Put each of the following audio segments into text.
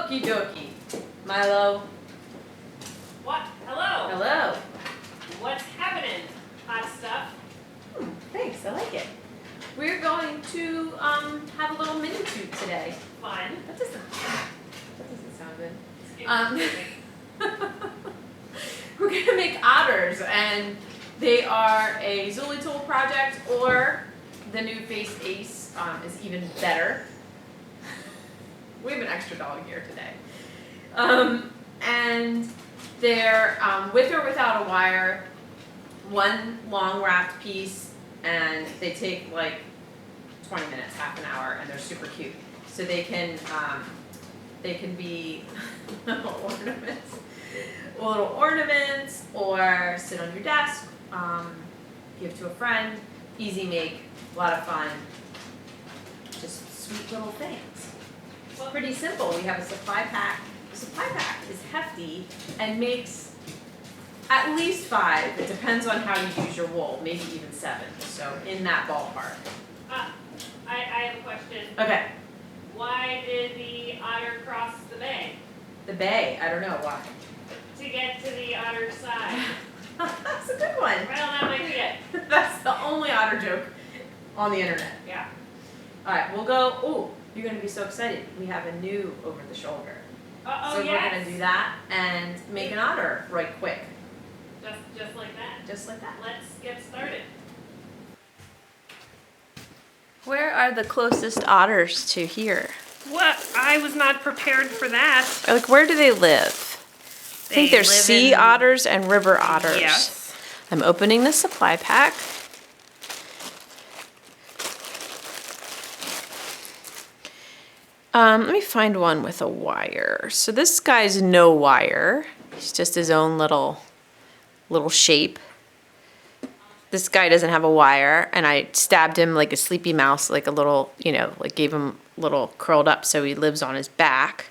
Okie dokie. Milo. What? Hello. Hello. What's happening? Hot stuff. Thanks, I like it. We're going to have a little mini toot today. Fun. That doesn't sound good. We're gonna make otters, and they are a Zulitool project, or the new Face Ace is even better. We have an extra dog here today. And they're with or without a wire, one long wrapped piece, and they take like 20 minutes, half an hour, and they're super cute. So they can be little ornaments, or sit on your desk, give to a friend, easy make, a lot of fun, just sweet little things. Well, pretty simple. We have a supply pack. The supply pack is hefty and makes at least 5. It depends on how you use your wool, maybe even 7. So in that ballpark. I have a question. Okay. Why did the otter cross the bay? The bay. I don't know why. To get to the otter side. That's a good one. Right on that might be it. That's the only otter joke on the internet. Yeah. All right, we'll go. Oh, you're gonna be so excited. We have a new over the shoulder. So yes. we're gonna do that and make an otter right quick. Just like that. Just like that. Let's get started. Where are the closest otters to here? What? I was not prepared for that. Like, where do they live? I think there's sea otters and river otters. Yes. I'm opening the supply pack. Let me find one with a wire. So this guy's no wire. He's just his own little shape. This guy doesn't have a wire, and I stabbed him like a sleepy mouse, like a little, like gave him a little curled up so he lives on his back.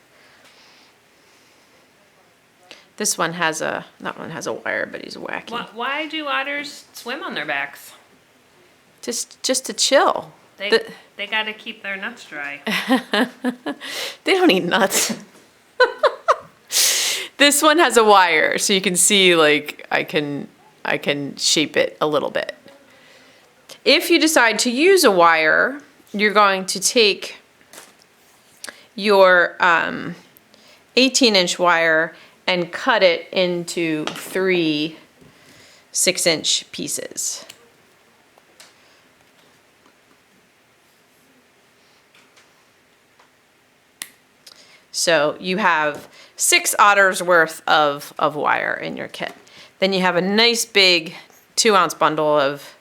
This one has that one has a wire, but he's wacky. Why do otters swim on their backs? Just to chill. They got to keep their nuts dry. They don't eat nuts. This one has a wire, so you can see, like, I can shape it a little bit. If you decide to use a wire, you're going to take your 18-inch wire and cut it into 3 6-inch pieces. So you have 6 otters worth of wire in your kit. Then you have a nice big 2-ounce bundle of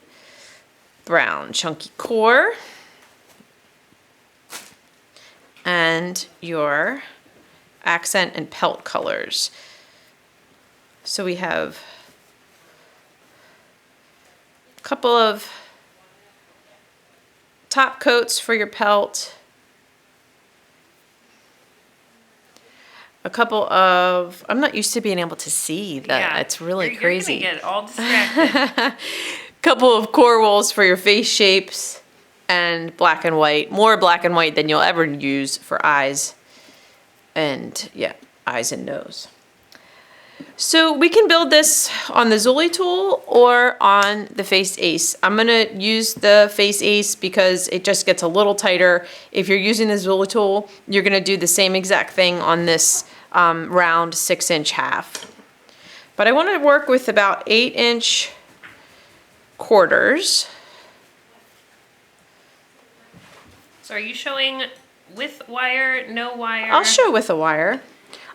brown chunky core and your accent and pelt colors. So we have a couple of top coats for your pelt, a couple of, I'm not used to being able to see that. Yeah, it's really crazy. You're gonna get all distracted. Couple of core wools for your face shapes, and black and white. More black and white than you'll ever use for eyes. And yeah, eyes and nose. So we can build this on the Zulitool or on the Face Ace. I'm gonna use the Face Ace because it just gets a little tighter. If you're using the Zulitool, you're gonna do the same exact thing on this round 6-inch half. But I want to work with about 8-inch quarters. So are you showing with wire, no wire? I'll show with a wire.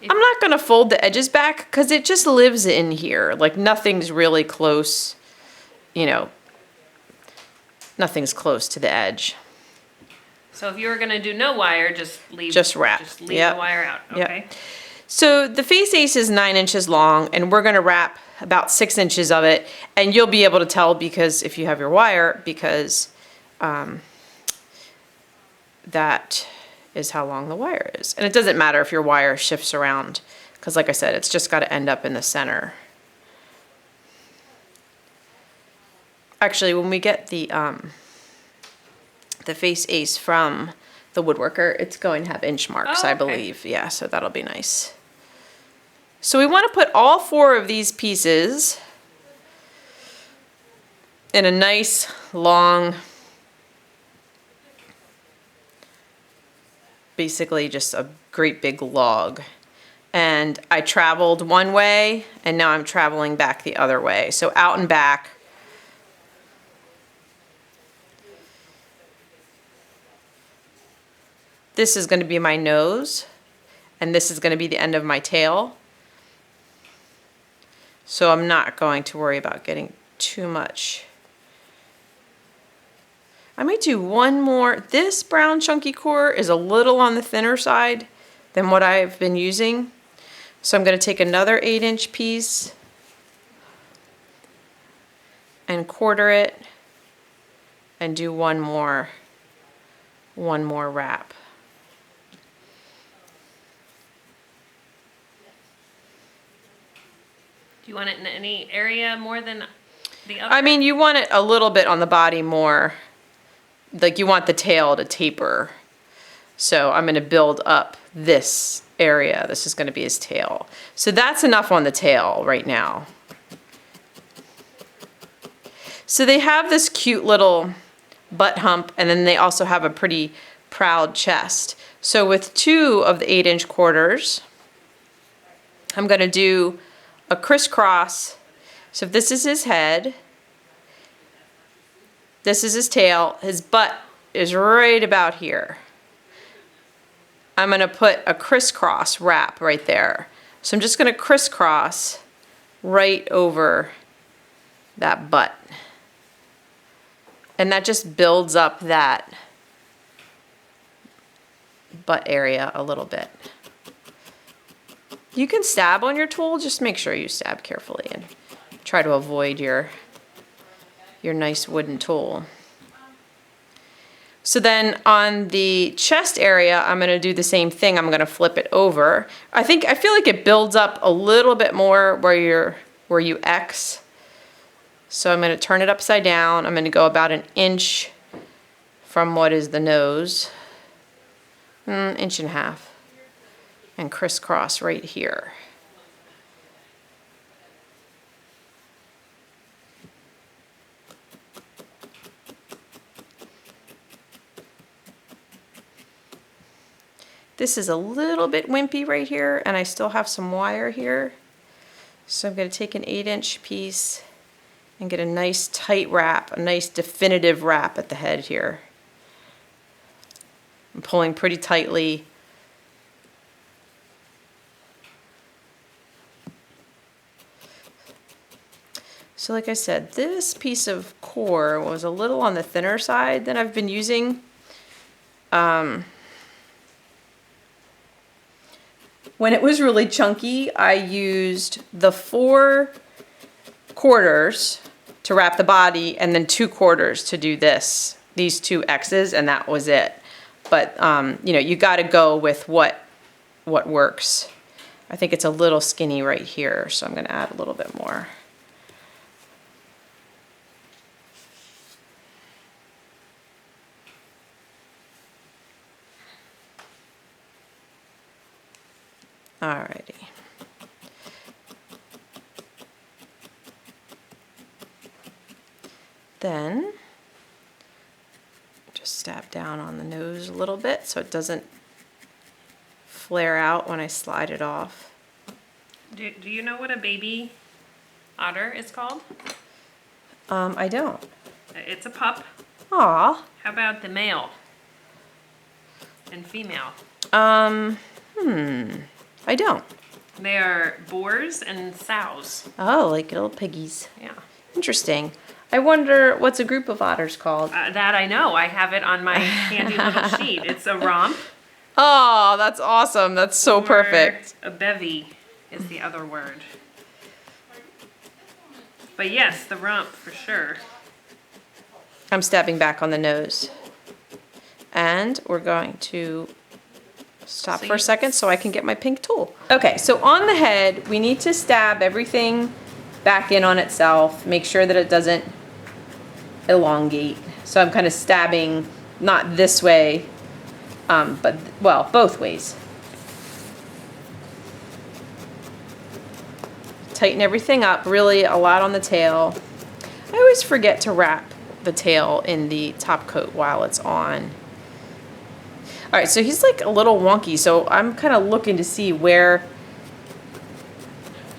I'm not going to fold the edges back because it just lives in here. Like, nothing's really close, nothing's close to the edge. So if you were going to do no wire, just wrap. Just leave the wire out. Okay. Yep. So the Face Ace is 9 inches long, and we're going to wrap about 6 inches of it, and you'll be able to tell because if you have your wire, because that is how long the wire is. And it doesn't matter if your wire shifts around, because like I said, it's just got to end up in the center. Actually, when we get the Face Ace from the woodworker, it's going to have inch marks, Oh, I okay. believe. Yeah, so that'll be nice. So we want to put all 4 of these pieces in a nice long, basically just a great big log. And I traveled one way and now I'm traveling back the other way. So out and back. This is going to be my nose and this is going to be the end of my tail. So I'm not going to worry about getting too much. I might do one more. This brown chunky core is a little on the thinner side than what I've been using. So I'm going to take another 8-inch piece and quarter it and do one more wrap. Do you want it in any area more than the other? I mean, you want it a little bit on the body more. Like you want the tail to taper. So I'm going to build up this area. This is going to be his tail. So that's enough on the tail right now. So they have this cute little butt hump and then they also have a pretty proud chest. So with 2 of the 8-inch quarters, I'm going to do a crisscross. So if this is his head, this is his tail, his butt is right about here. I'm going to put a crisscross wrap right there. So I'm just going to crisscross right over that butt. And that just builds up that butt area a little bit. You can stab on your tool, just make sure you stab carefully and try to avoid your nice wooden tool. So then on the chest area, I'm going to do the same thing. I'm going to flip it over. I feel like it builds up a little bit more where you X. So I'm going to turn it upside down. I'm going to go about 1 inch from what is the nose, 1.5 inches, and crisscross right here. This is a little bit wimpy right here, and I still have some wire here. So I'm going to take an 8-inch piece and get a nice tight wrap, a nice definitive wrap at the head here. I'm pulling pretty tightly. So like I said, this piece of core was a little on the thinner side than I've been using. When it was really chunky, I used the 4 quarters to wrap the body and then 2 quarters to do these 2 X's, and that was it. But you know, you got to go with what works. I think it's a little skinny right here, so I'm going to add a little bit more. Alrighty. Then just stab down on the nose a little bit so it doesn't flare out when I slide it off. Do you know what a baby otter is called? I don't. It's a pup. Aw. How about the male and female? I don't. They are boars and sows. Oh, like little piggies. Yeah. Interesting. I wonder what's a group of otters called? That I know. I have it on my handy little sheet. It's a romp. Oh, that's awesome. That's so or perfect. A bevy is the other word. But yes, the rump for sure. I'm stabbing back on the nose. And we're going to stop for a second so I can get my pink tool. Okay, so on the head, we need to stab everything back in on itself. Make sure that it doesn't elongate. So I'm kind of stabbing not this way, But, well, both ways. Tighten everything up, really a lot on the tail. I always forget to wrap the tail in the top coat while it's on. All right, so he's like a little wonky, so I'm kind of looking to see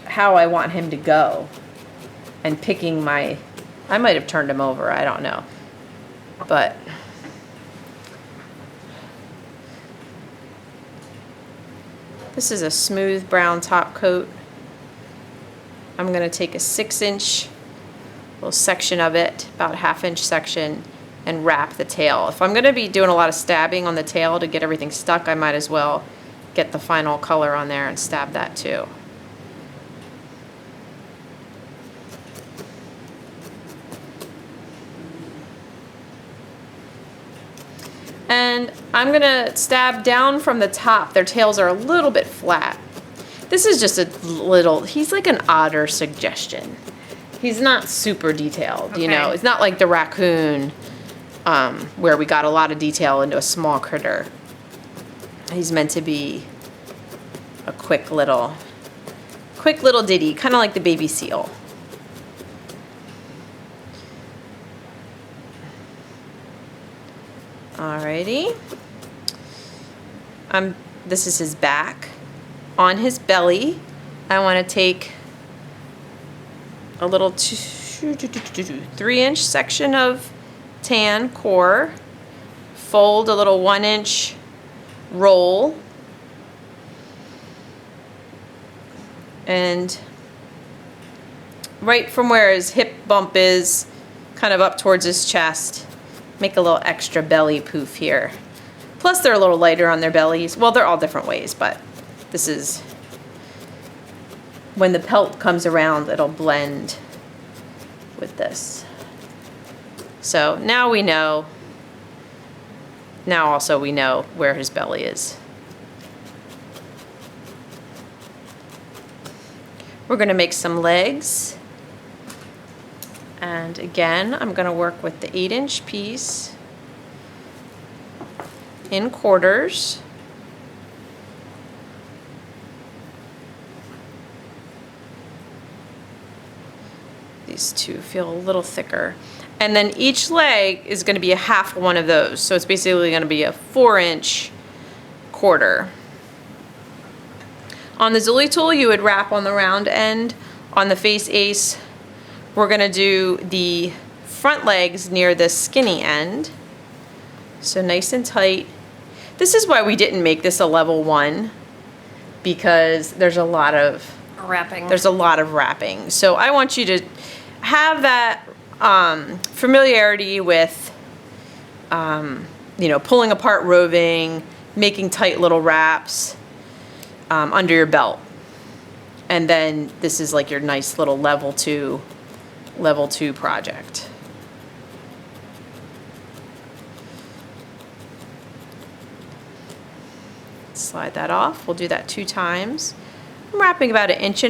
how I want him to go. And picking I might have turned him over, I don't know. But this is a smooth brown top coat. I'm gonna take a 6-inch little section of it, about a 1/2-inch section, and wrap the tail. If I'm gonna be doing a lot of stabbing on the tail to get everything stuck, I might as well get the final color on there and stab that too. And I'm gonna stab down from the top. Their tails are a little bit flat. This is just he's like an Otter suggestion. He's not super detailed, you know. It's not like the raccoon where we got a lot of detail into a small critter. He's meant to be a quick little ditty, kind of like the baby seal. Alrighty. This is his back. On his belly, I want to take a little 3-inch section of tan core, fold a little 1-inch roll, and right from where his hip bump is, kind of up towards his chest, make a little extra belly poof here. Plus they're a little lighter on their bellies. Well, they're all different ways, but this is, when the pelt comes around, it'll blend with this. So now we know, now also we know where his belly is. We're gonna make some legs. And again, I'm gonna work with the 8-inch piece in quarters. These two feel a little thicker. And then each leg is gonna be a half one of those. So it's basically gonna be a 4-inch quarter. On the Zuli tool, you would wrap on the round end. On the Face Ace, we're gonna do the front legs near the skinny end. So nice and tight. This is why we didn't make this a level 1, because there's a lot of wrapping. So I want you to have that familiarity with, you know, pulling apart roving, making tight little wraps under your belt. And then this is like your nice little level 2 project. Slide that off. We'll do that 2 times. I'm wrapping about 1.5 inch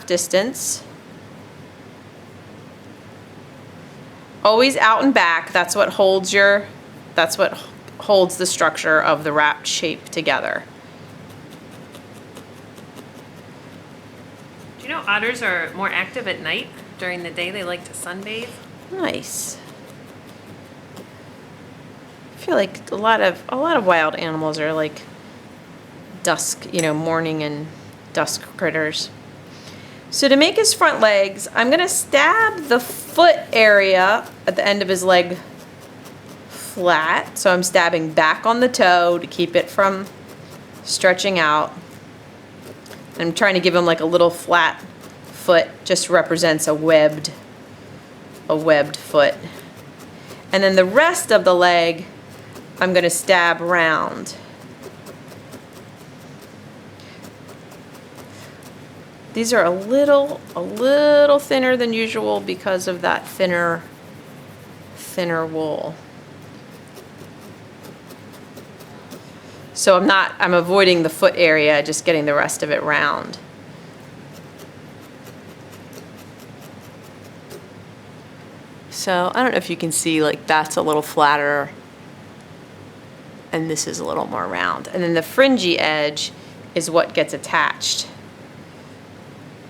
distance. Always out and back. That's what holds the structure of the wrapped shape together. Do you know otters are more active at night? During the day, they like to sunbathe. Nice. I feel like a lot of wild animals are like dusk, you know, morning and dusk critters. So to make his front legs, I'm gonna stab the foot area at the end of his leg flat. So I'm stabbing back on the toe to keep it from stretching out. I'm trying to give him like a little flat foot, just represents a webbed foot. And then the rest of the leg, I'm gonna stab round. These are a little thinner than usual because of that thinner wool. So I'm avoiding the foot area, just getting the rest of it round. So I don't know if you can see, like that's a little flatter and this is a little more round. And then the fringy edge is what gets attached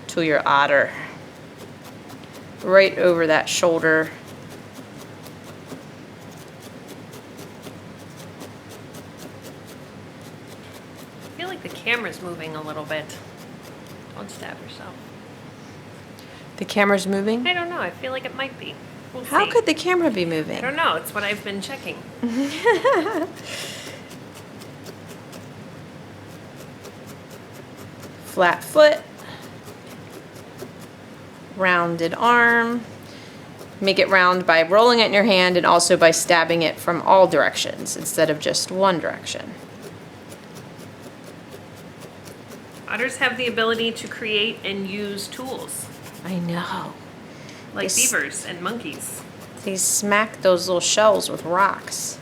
to your otter. Right over that shoulder. I feel like the camera's moving a little bit. Don't stab yourself. The camera's moving? I don't know. I feel like it might be. We'll How see. could the camera be moving? I don't know. It's what I've been checking. Flat foot. Rounded arm. Make it round by rolling it in your hand and also by stabbing it from all directions instead of just one direction. Otters have the ability to create and use tools, I know. like Yes. beavers and monkeys. They smack those little shells with rocks.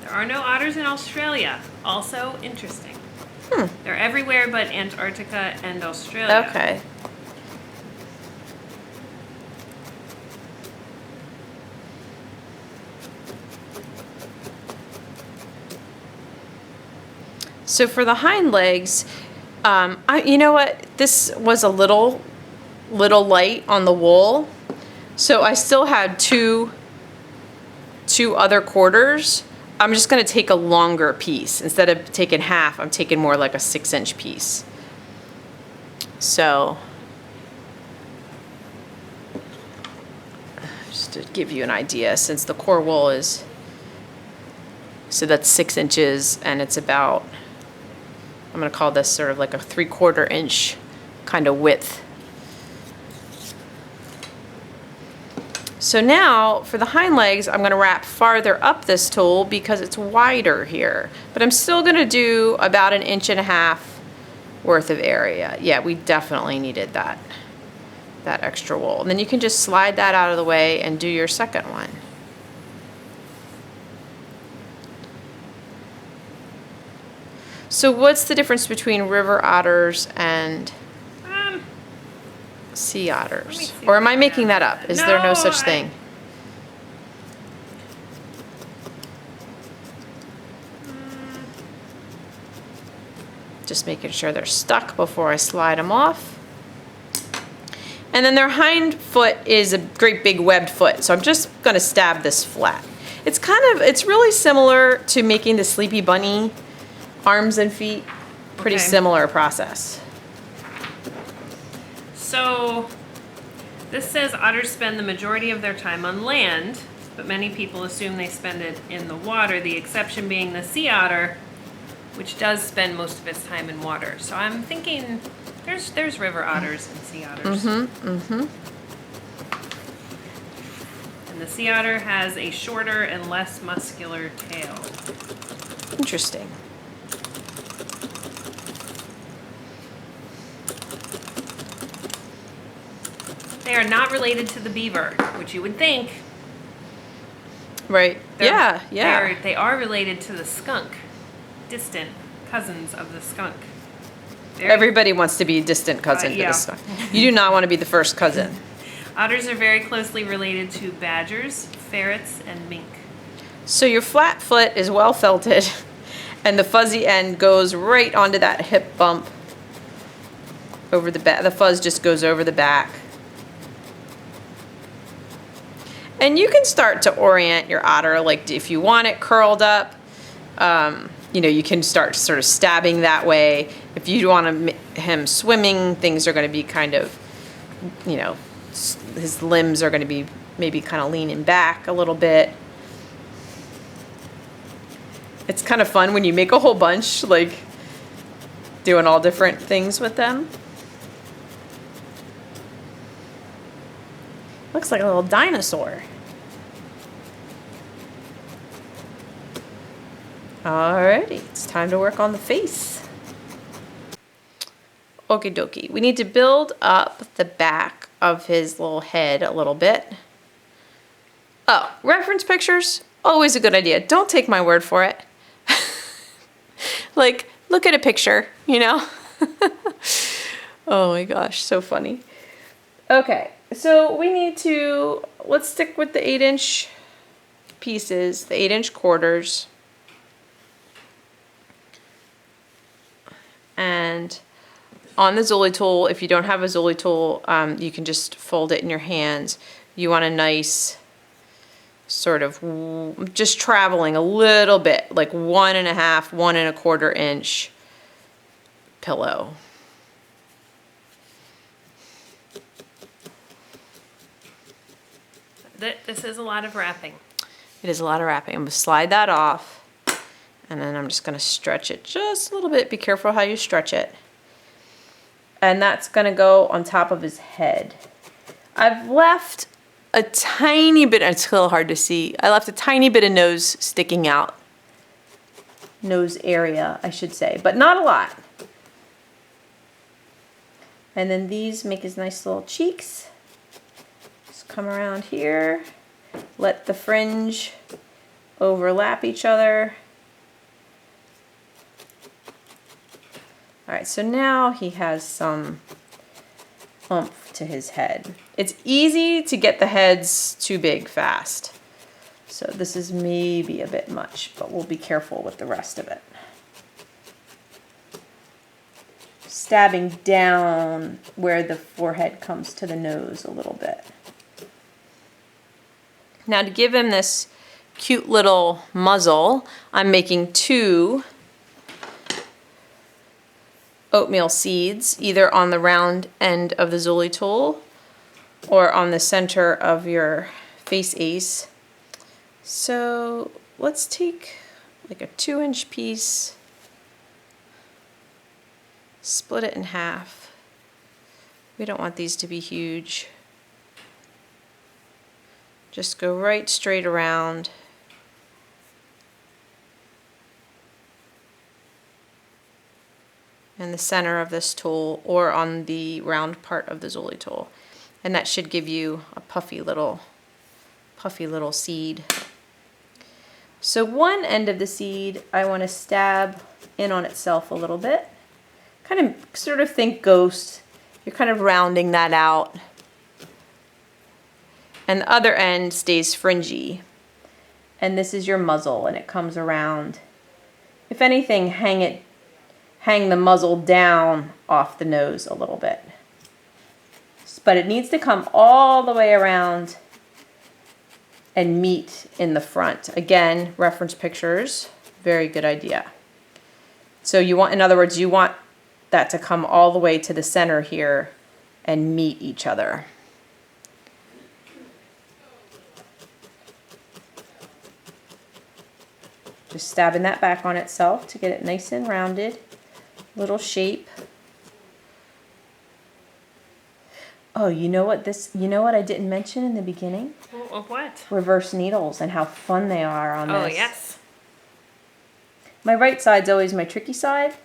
There are no otters in Australia. Also interesting. They're everywhere but Antarctica and Australia. Okay. So for the hind legs, you know what? This was a little light on the wool. So I still had two other quarters. I'm just gonna take a longer piece. Instead of taking half, I'm taking more like a 6-inch piece. So, just to give you an idea, since the core wool is, so that's 6 inches and it's about, I'm gonna call this sort of like a 3/4 inch kind of width. So now for the hind legs, I'm gonna wrap farther up this tool because it's wider here, but I'm still gonna do about 1.5 inches worth of area. Yeah, we definitely needed that extra wool. And then you can just slide that out of the way and do your second one. So what's the difference between river otters and sea otters? see Or am what I I making have. that up? Is there no No, such thing? Just making sure they're stuck before I slide them off. And then their hind foot is a great big webbed foot, so I'm just gonna stab this flat. It's really similar to making the Sleepy Bunny arms and feet. Pretty Okay. similar process. So, this says otters spend the majority of their time on land, but many people assume they spend it in the water, the exception being the sea otter, which does spend most of its time in water. So I'm thinking there's river otters and sea otters. And the sea otter has a shorter and less muscular tail. Interesting. They are not related to the beaver, which you would think. Right. They're- Yeah. They are related to the skunk, distant cousins of the skunk. Everybody wants to be a distant cousin to yeah. this one. You do not want to be the first cousin. Otters are very closely related to badgers, ferrets, and mink. So your flat foot is well felted, and the fuzzy end goes right onto that hip bump over the back. The fuzz just goes over the back. And you can start to orient your otter, like if you want it curled up, you can start sort of stabbing that way. If you want him swimming, things are going to be kind of, his limbs are going to be maybe kind of leaning back a little bit. It's kind of fun when you make a whole bunch, like doing all different things with them. Looks like a little dinosaur. Alrighty, it's time to work on the face. Okie dokie. We need to build up the back of his little head a little bit. Oh, reference pictures, always a good idea. Don't take my word for it. Like, look at a picture, Oh my gosh, so funny. Okay, so we need to, let's stick with the 8-inch pieces, the 8-inch quarters. And on the Zuli tool, if you don't have a Zuli tool, you can just fold it in your hands. You want a nice sort of just traveling a little bit, like 1.5, 1.25 inch pillow. This is a lot of wrapping. It is a lot of wrapping. I'm going to slide that off, and then I'm just going to stretch it just a little bit. Be careful how you stretch it. And that's going to go on top of his head. I've left a tiny bit, it's still hard to see, I left a tiny bit of nose sticking out. Nose area, I should say, but not a lot. And then these make his nice little cheeks. Just come around here, let the fringe overlap each other. All right, so now he has some oomph to his head. It's easy to get the heads too big fast. So this is maybe a bit much, but we'll be careful with the rest of it. Stabbing down where the forehead comes to the nose a little bit. Now to give him this cute little muzzle, I'm making 2 oatmeal seeds, either on the round end of the Zuli tool or on the center of your face ace. So let's take like a 2-inch piece, split it in half. We don't want these to be huge. Just go right straight around. In the center of this tool or on the round part of the Zuli tool. And that should give you a puffy little seed. So one end of the seed I want to stab in on itself a little bit. Kind of sort of think ghost. You're kind of rounding that out. And the other end stays fringy. And this is your muzzle and it comes around. If anything, hang the muzzle down off the nose a little bit. But it needs to come all the way around and meet in the front. Again, reference pictures, very good idea. So you want, in other words, you want that to come all the way to the center here and meet each other. Just stabbing that back on itself to get it nice and rounded. Little shape. Oh, you know what I didn't mention in the beginning? What? Reverse needles and how fun they are on this. Oh, yes. My right side's always my tricky side.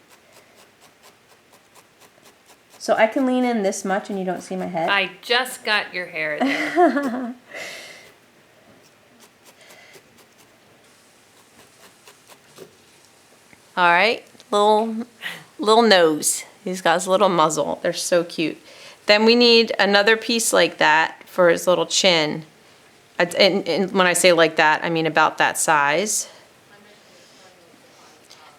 So I can lean in this much and you don't see my head. I just got your hair there. All right, little nose. He's got his little muzzle. They're so cute. Then we need another piece like that for his little chin. And when I say like that, I mean about that size.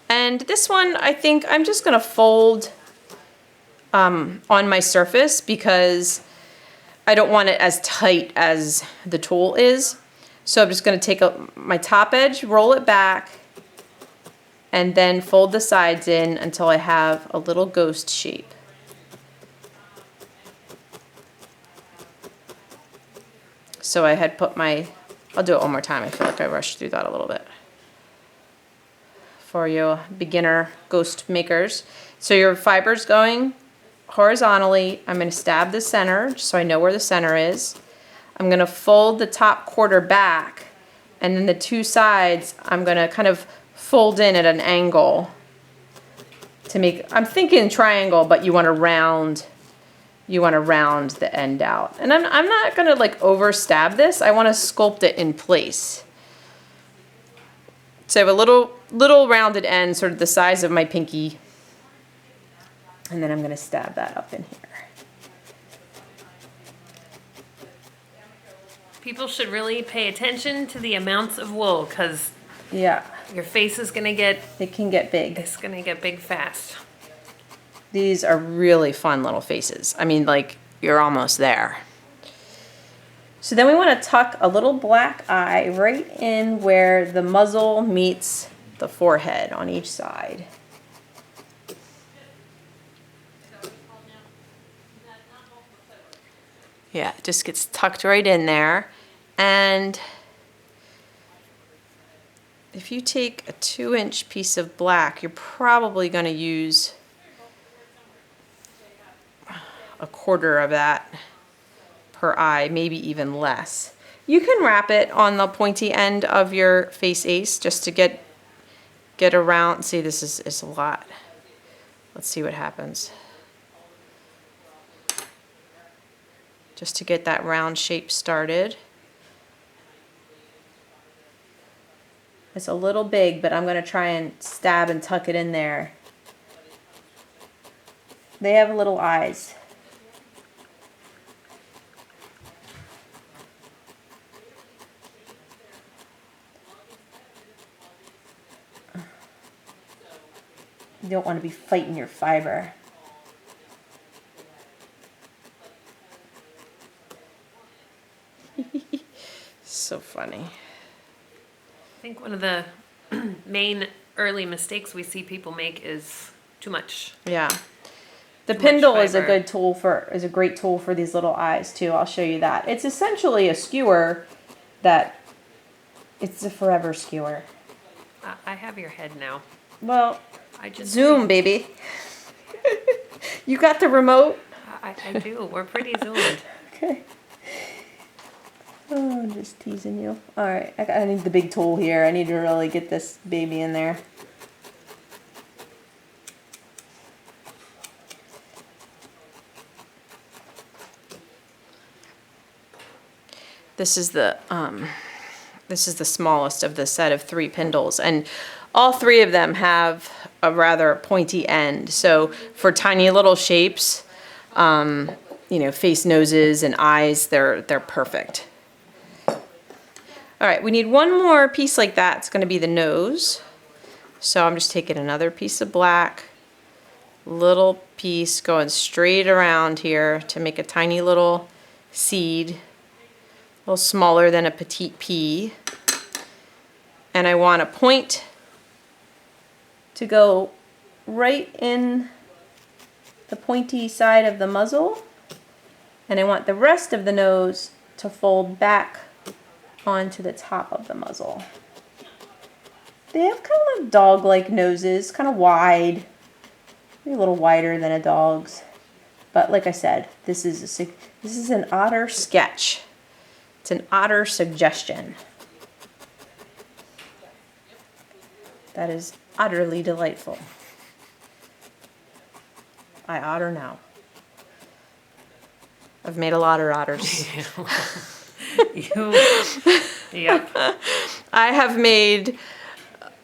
And this one, I think I'm just gonna fold on my surface because I don't want it as tight as the tool is. So I'm just gonna take my top edge, roll it back, and then fold the sides in until I have a little ghost shape. So I had put I'll do it one more time. I feel like I rushed through that a little bit. For you beginner ghost makers. So your fiber's going horizontally. I'm gonna stab the center, just so I know where the center is. I'm gonna fold the top quarter back, and then the 2 sides, I'm gonna kind of fold in at an angle to make, I'm thinking triangle, but you wanna round the end out. And I'm not gonna like over stab this. I wanna sculpt it in place. So I have a little rounded end, sort of the size of my pinky. And then I'm going to stab that up in here. People should really pay attention to the amounts of wool because Yeah, your face is gonna get, it can get big. it's gonna get big fast. These are really fun little faces. I mean, like, you're almost there. So then we want to tuck a little black eye right in where the muzzle meets the forehead on each side. Yeah, it just gets tucked right in there. And if you take a 2-inch piece of black, you're probably going to use a quarter of that per eye, maybe even less. You can wrap it on the pointy end of your face ace just to get around. See, this is a lot. Let's see what happens. Just to get that round shape started. It's a little big, but I'm going to try and stab and tuck it in there. They have little eyes. You don't want to be fighting your fiber. So funny. I think one of the main early mistakes we see people make is too much. Yeah. The Too much Pindle is a fiber. good tool is a great tool for these little eyes too. I'll show you that. It's essentially a skewer that it's a forever skewer. I have your head now. Well, I just zoom, baby. You got the remote? I do. We're pretty zoomed. Okay. Oh, I'm just teasing you. All right, I need the big tool here. I need to really get this baby in there. This is the smallest of the set of 3 Pindles, and all 3 of them have a rather pointy end. So for tiny little shapes, you know, face, noses, and eyes, they're perfect. All right, we need one more piece like that. It's going to be the nose. So I'm just taking another piece of black, little piece going straight around here to make a tiny little seed, a little smaller than a petite pea. And I want a point to go right in the pointy side of the muzzle. And I want the rest of the nose to fold back onto the top of the muzzle. They have kind of dog-like noses, kind of wide, maybe a little wider than a dog's. But like I said, this is an otter sketch. It's an otter suggestion. That is utterly delightful. I otter now. I've made a lot of otters. Yep. I have made,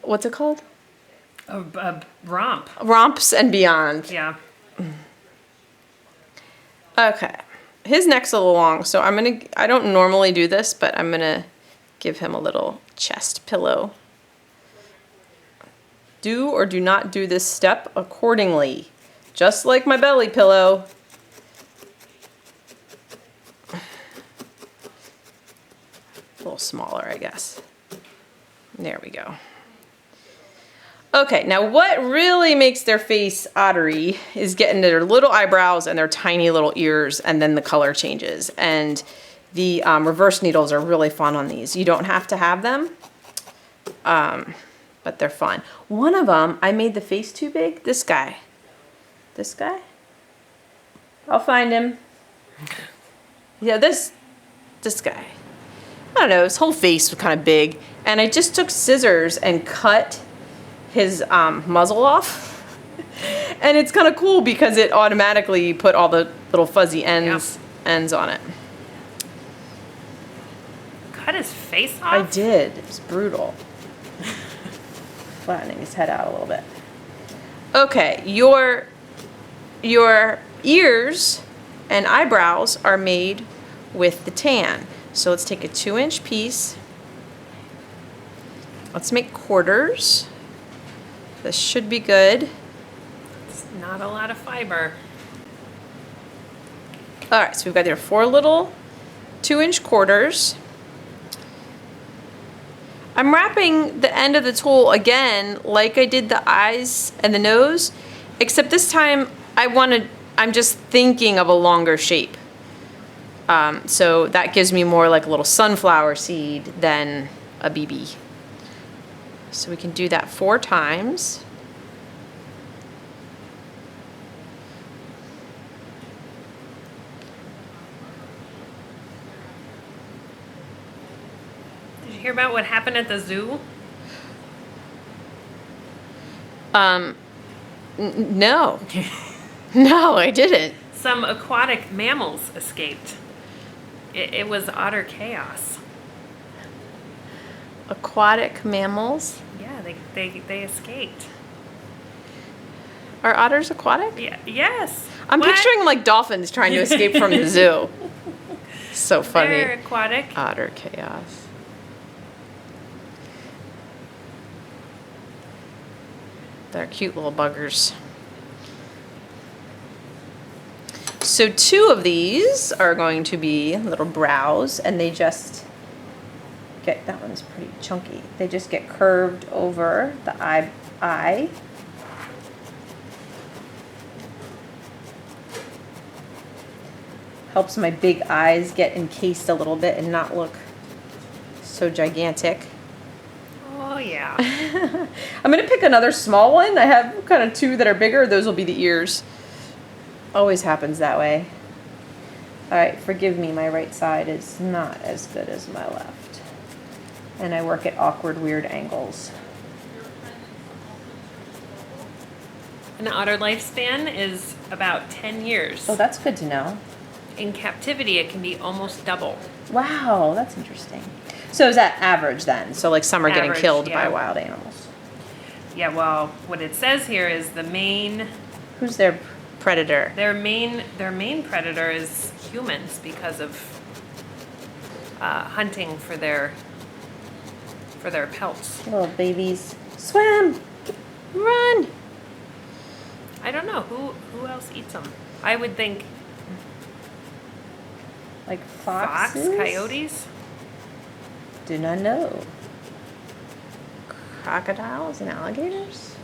what's it called? A romp. Romps and beyond. Yeah. Okay. His neck's a little long, so I don't normally do this, but I'm gonna give him a little chest pillow. Do or do not do this step accordingly. Just like my belly pillow. A little smaller, I guess. There we go. Okay, now what really makes their face ottery is getting their little eyebrows and their tiny little ears, and then the color changes. And the reverse needles are really fun on these. You don't have to have them, but they're fun. One of them, I made the face too big. This guy. This guy? I'll find him. Yeah, this guy. I don't know, his whole face was kind of big. And I just took scissors and cut his muzzle off. And it's kind of cool because it automatically put all the little fuzzy ends on it. Cut his face off? I did. It was brutal. Flattening his head out a little bit. Okay, your your ears and eyebrows are made with the tan. So let's take a 2-inch piece. Let's make quarters. This should be good. It's not a lot of fiber. All right, so we've got there 4 little 2-inch quarters. I'm wrapping the end of the tool again like I did the eyes and the nose, except this time I'm just thinking of a longer shape. So that gives me more like a little sunflower seed than a BB. So we can do that 4 times. Did you hear about what happened at the zoo? No. No, I didn't. Some aquatic mammals escaped. It was otter chaos. Aquatic mammals. Yeah, they escaped. Are otters aquatic? Yeah, yes. I'm What? picturing like dolphins trying to escape from the zoo. So funny. They're aquatic. Otter chaos. They're cute little buggers. So 2 of these are going to be little brows, and they just get, that one's pretty chunky. They just get curved over the eye. Helps my big eyes get encased a little bit and not look so gigantic. Oh yeah. I'm gonna pick another small one. I have kind of 2 that are bigger. Those will be the ears. Always happens that way. All right, forgive me, my right side is not as good as my left. And I work at awkward, weird angles. An otter lifespan is about 10 years. Oh, that's good to know. In captivity, it can be almost double. Wow, that's interesting. So is that average then? So like some are getting Average, killed yeah. by wild animals. Yeah, well, what it says here is the main Who's their predator? their main predator is humans because of hunting for their pelts. Little babies. Swim! Run! I don't know who else eats them. I would think Like fox, foxes? coyotes. Do not know. Crocodiles and alligators?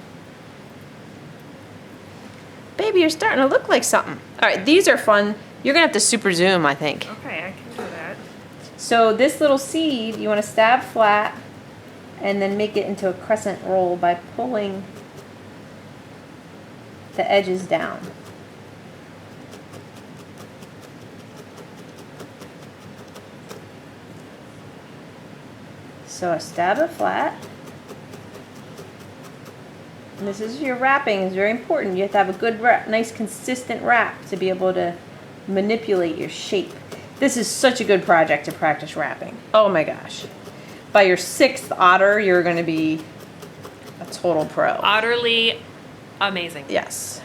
Baby, you're starting to look like something. All right, these are fun. You're gonna have to super zoom, I think. Okay, I can do that. So this little seed, you wanna stab flat and then make it into a crescent roll by pulling the edges down. So I stab it flat. And this is your wrapping is very important. You have to have a good wrap, nice consistent wrap to be able to manipulate your shape. This is such a good project to practice wrapping. Oh my gosh. By your 6th otter, you're gonna be a total pro. Utterly amazing. Yes.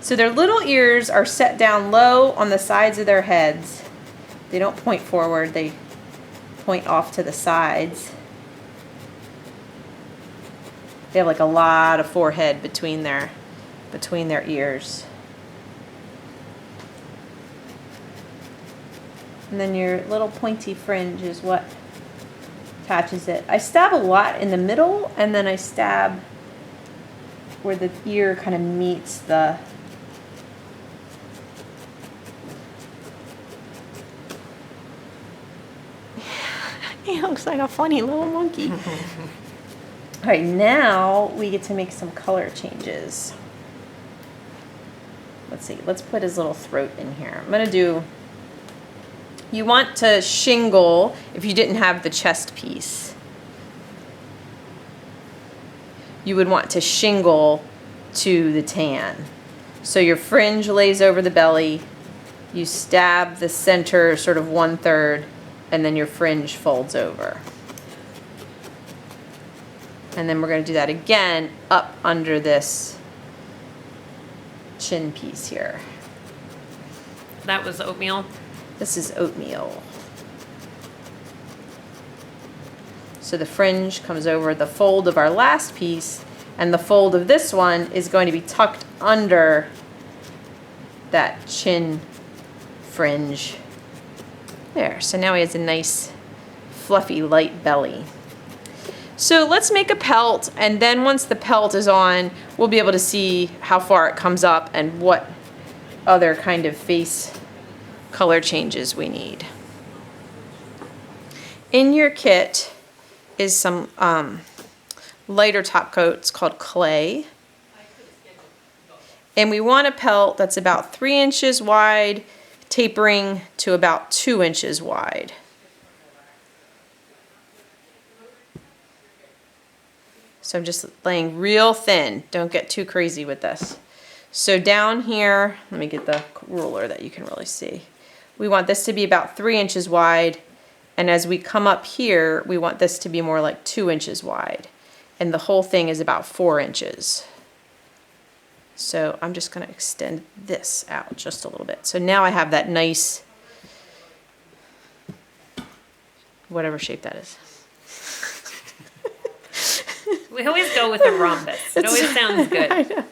So their little ears are set down low on the sides of their heads. They don't point forward, they point off to the sides. They have like a lot of forehead between their ears. And then your little pointy fringe is what attaches it. I stab a lot in the middle, and then I stab where the ear kind of meets the he looks like a funny little monkey. All right, now we get to make some color changes. Let's see, let's put his little throat in here. I'm gonna do, you want to shingle if you didn't have the chest piece. You would want to shingle to the tan. So your fringe lays over the belly, you stab the center sort of 1/3, and then your fringe folds over. And then we're going to do that again up under this chin piece here. That was oatmeal. This is oatmeal. So the fringe comes over the fold of our last piece, and the fold of this one is going to be tucked under that chin fringe. There, so now he has a nice fluffy light belly. So let's make a pelt, and then once the pelt is on, we'll be able to see how far it comes up and what other kind of face color changes we need. In your kit is some lighter top coat. It's called clay. And we want a pelt that's about 3 inches wide, tapering to about 2 inches wide. So I'm just laying real thin. Don't get too crazy with this. So down here, let me get the ruler that you can really see. We want this to be about 3 inches wide. And as we come up here, we want this to be more like 2 inches wide. And the whole thing is about 4 inches. So I'm just going to extend this out just a little bit. So now I have that nice, whatever shape that is. We always go with a rhombus. It always sounds good. I know.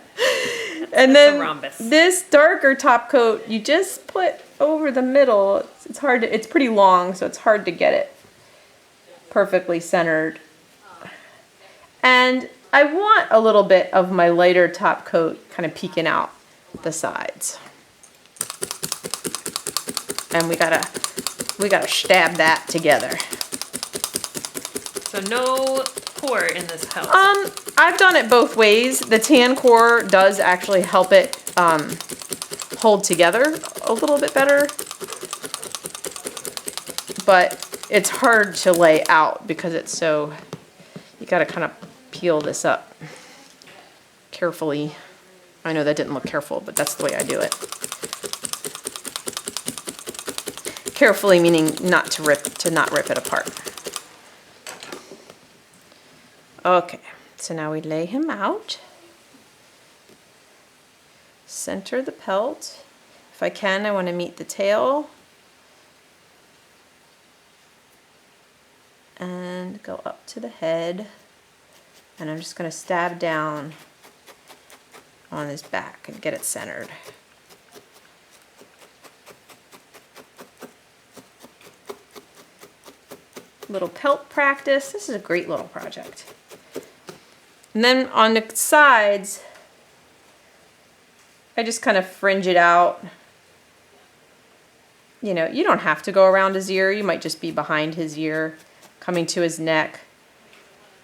And then a rhombus. This darker top coat, you just put over the middle. It's hard to, it's pretty long, so it's hard to get it perfectly centered. And I want a little bit of my lighter top coat kind of peeking out the sides. And we gotta stab that together. So no core in this pelt. I've done it both ways. The tan core does actually help it hold together a little bit better. But it's hard to lay out because it's so, you gotta kind of peel this up carefully. I know that didn't look careful, but that's the way I do it. Carefully meaning not to rip it apart. Okay, so now we lay him out. Center the pelt. If I can, I want to meet the tail. And go up to the head. And I'm just going to stab down on his back and get it centered. Little pelt practice. This is a great little project. And then on the sides, I just kind of fringe it out. You know, you don't have to go around his ear. You might just be behind his ear, coming to his neck.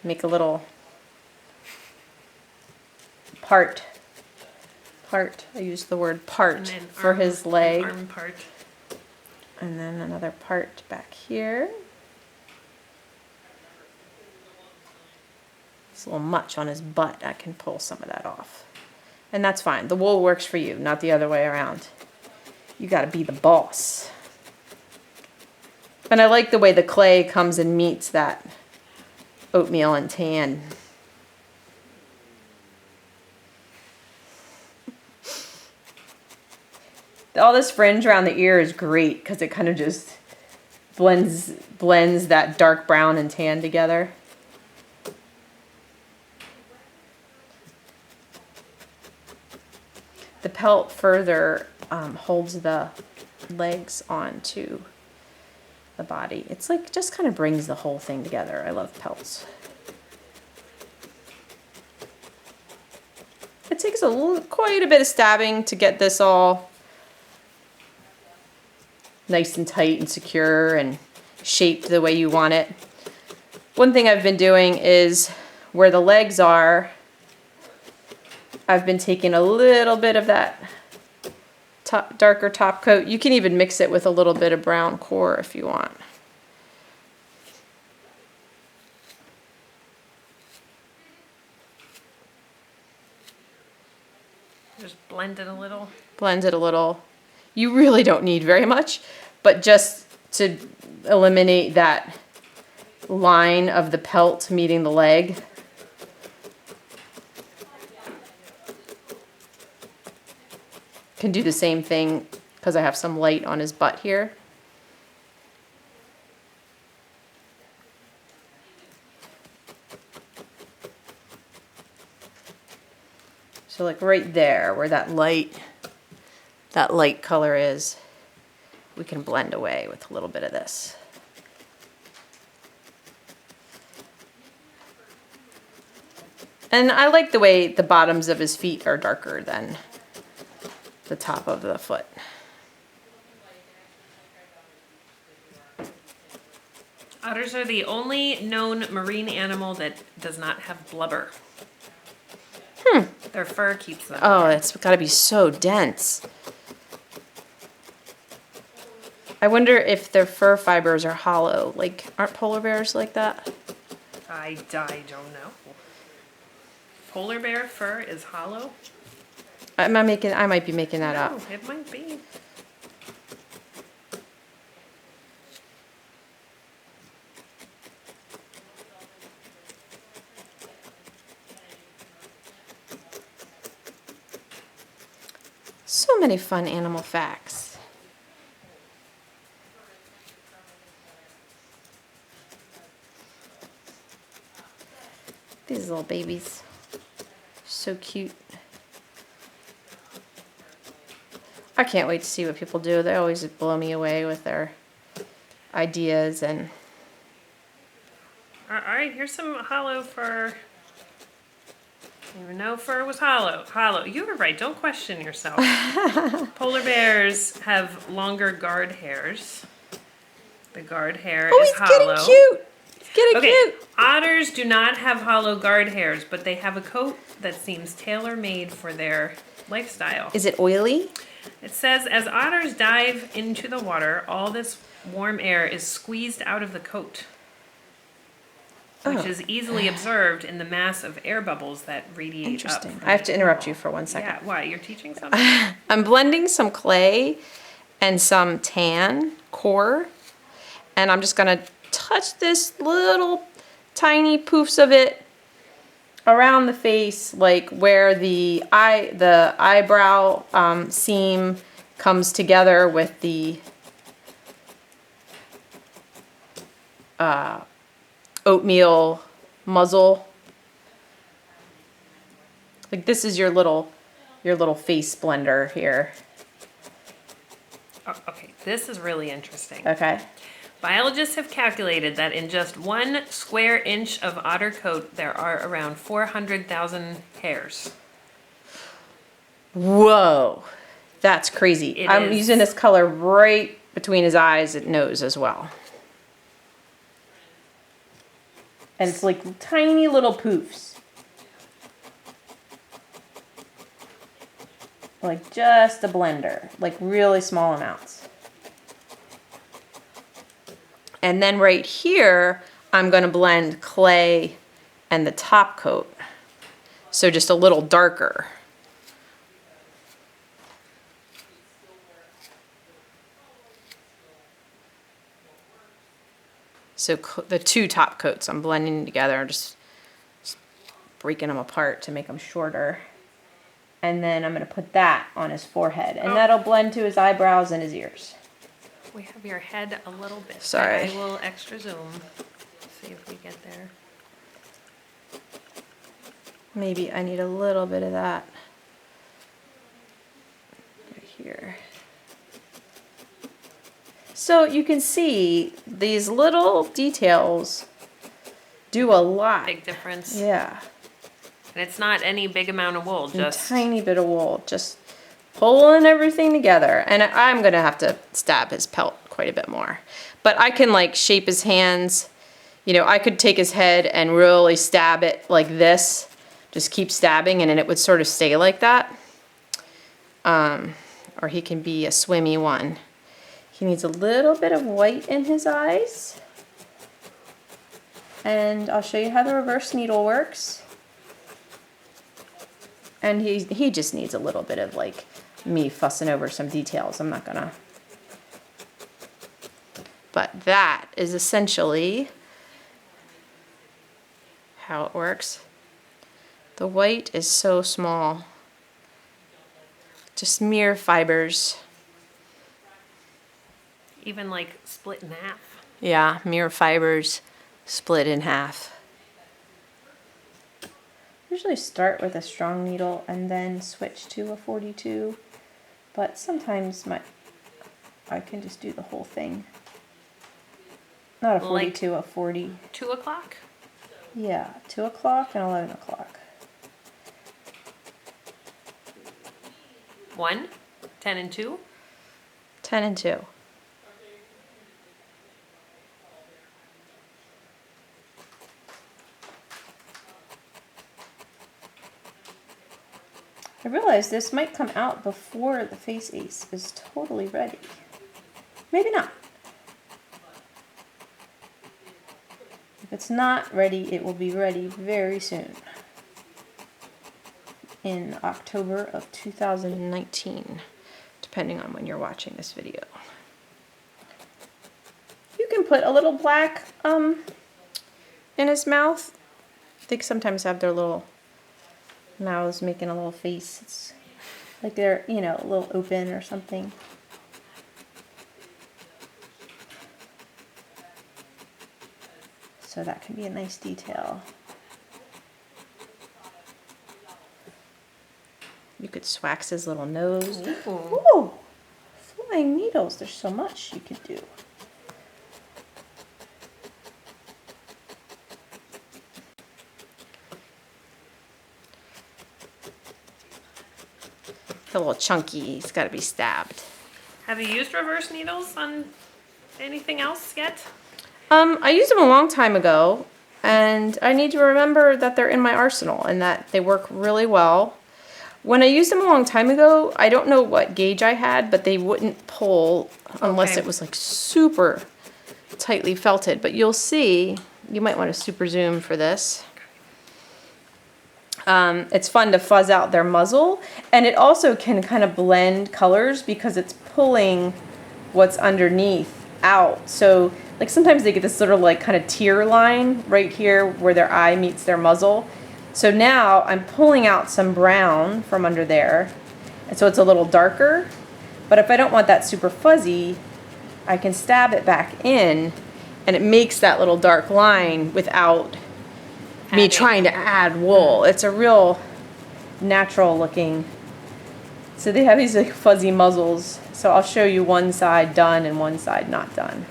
Make a little part. I use the word part for his leg. Arm part. And then another part back here. It's a little much on his butt. I can pull some of that off. And that's fine. The wool works for you, not the other way around. You gotta be the boss. And I like the way the clay comes and meets that oatmeal and tan. All this fringe around the ear is great because it kind of just blends that dark brown and tan together. The pelt further holds the legs onto the body. It's like, just kind of brings the whole thing together. I love pelts. It takes quite a bit of stabbing to get this all nice and tight and secure and shaped the way you want it. One thing I've been doing is where the legs are, I've been taking a little bit of that darker top coat. You can even mix it with a little bit of brown core if you want. Just blend it a little. Blend it a little. You really don't need very much, but just to eliminate that line of the pelt meeting the leg. Can do the same thing because I have some light on his butt here. So like right there where that light color is, we can blend away with a little bit of this. And I like the way the bottoms of his feet are darker than the top of the foot. Otters are the only known marine animal that does not have blubber. Their fur keeps them. Oh, it's got to be so dense. I wonder if their fur fibers are hollow. Like, aren't polar bears like that? I don't know. Polar bear fur is hollow? I might be making that up. No, it might be. So many fun animal facts. These little babies. So cute. I can't wait to see what people do. They always blow me away with their ideas and... All right, here's some hollow fur. I didn't even know fur was hollow. Hollow. You were right. Don't question yourself. Polar bears have longer guard hairs. The guard hair is hollow. Getting cute. It's getting Okay, cute. otters do not have hollow guard hairs, but they have a coat that seems tailor-made for their lifestyle. Is it oily? It says, as otters dive into the water, all this warm air is squeezed out of the coat, which is easily observed in the mass of air bubbles that radiate up. Interesting. from I have the to interrupt animal. you for 1 second. Yeah, why? You're teaching something? I'm blending some clay and some tan core, and I'm just gonna touch this little tiny poofs of it around the face, like where the eyebrow seam comes together with the oatmeal muzzle. Like this is your little face blender here. Oh, okay, this is really interesting. Okay. Biologists have calculated that in just 1 square inch of otter coat, there are around 400,000 hairs. Whoa, that's crazy. It I'm is. using this color right between his eyes and nose as well. And it's like tiny little poofs. Like just a blender, like really small amounts. And then right here, I'm gonna blend clay and the top coat. So just a little darker. So the 2 top coats I'm blending together, just breaking them apart to make them shorter. And then I'm gonna put that on his forehead, and that'll blend to his eyebrows and his ears. We have your head a little bit. Sorry. I will extra zoom. See if we get there. Maybe I need a little bit of that right here. So you can see these little details do a lot. Big difference. Yeah. And it's not any big amount of wool, A just tiny bit of wool, just pulling everything together. And I'm gonna have to stab his pelt quite a bit more. But I can like shape his hands. You know, I could take his head and really stab it like this. Just keep stabbing and then it would sort of stay like that. Or he can be a swimmy one. He needs a little bit of white in his eyes. And I'll show you how the reverse needle works. And he just needs a little bit of like me fussing over some details. I'm not gonna. But that is essentially how it works. The white is so small. Just mere fibers. Even like split in half. Yeah, mere fibers split in half. Usually start with a strong needle and then switch to a 42, but sometimes I can just do the whole thing. Not a 42, a 40. 2 o'clock? Yeah, 2 o'clock and 11 o'clock. 1, 10 and 2? 10 and 2. I realize this might come out before the face ace is totally ready. Maybe not. If it's not ready, it will be ready very soon. In October of 2019, depending on when you're watching this video. You can put a little black in his mouth. They sometimes have their little mouths making a little face. It's like they're, you know, a little open or something. So that can be a nice detail. You could swax his little nose. Ooh, flying needles. There's so much you could do. A little chunky. He's got to be stabbed. Have you used reverse needles on anything else yet? I used them a long time ago, and I need to remember that they're in my arsenal and that they work really well. When I used them a long time ago, I don't know what gauge I had, but they wouldn't pull unless it was like super tightly felted. But you'll see, you might want to super zoom for this. It's fun to fuzz out their muzzle, and it also can kind of blend colors because it's pulling what's underneath out. So like sometimes they get this sort of like kind of tear line right here where their eye meets their muzzle. So now I'm pulling out some brown from under there, and so it's a little darker. But if I don't want that super fuzzy, I can stab it back in, and it makes that little dark line without me trying to add wool. It's a real natural looking. So they have these like fuzzy muzzles. So I'll show you one side done and one side not done.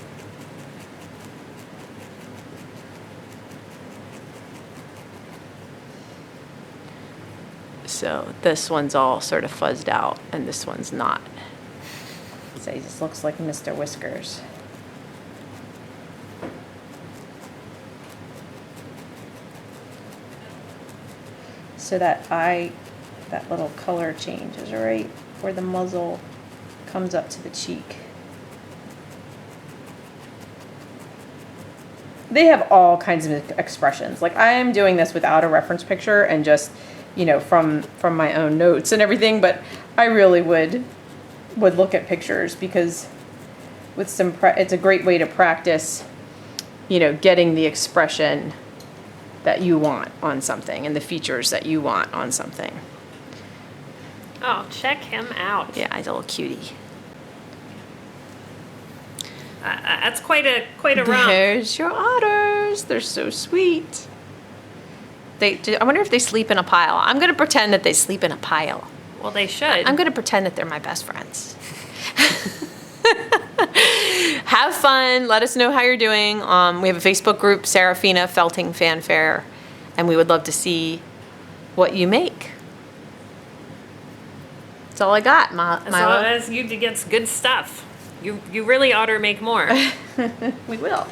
So this one's all sort of fuzzed out and this one's not. So he just looks like Mr. Whiskers. So that little color change is right where the muzzle comes up to the cheek. They have all kinds of expressions. Like I am doing this without a reference picture and just, you know, from my own notes and everything, but I really would look at pictures because with some it's a great way to practice, you know, getting the expression that you want on something and the features that you want on something. Oh, check him out. Yeah, he's a little cutie. That's quite a romp. There's your otters. They're so sweet. I wonder if they sleep in a pile. I'm going to pretend that they sleep in a pile. Well, they should. I'm going to pretend that they're my best friends. Have fun. Let us know how you're doing. We have a Facebook group, Sarafina Felting Fanfare, and we would love to see what you make. That's all I got, Milo. As long as you get good stuff. You really ought to make more. We will.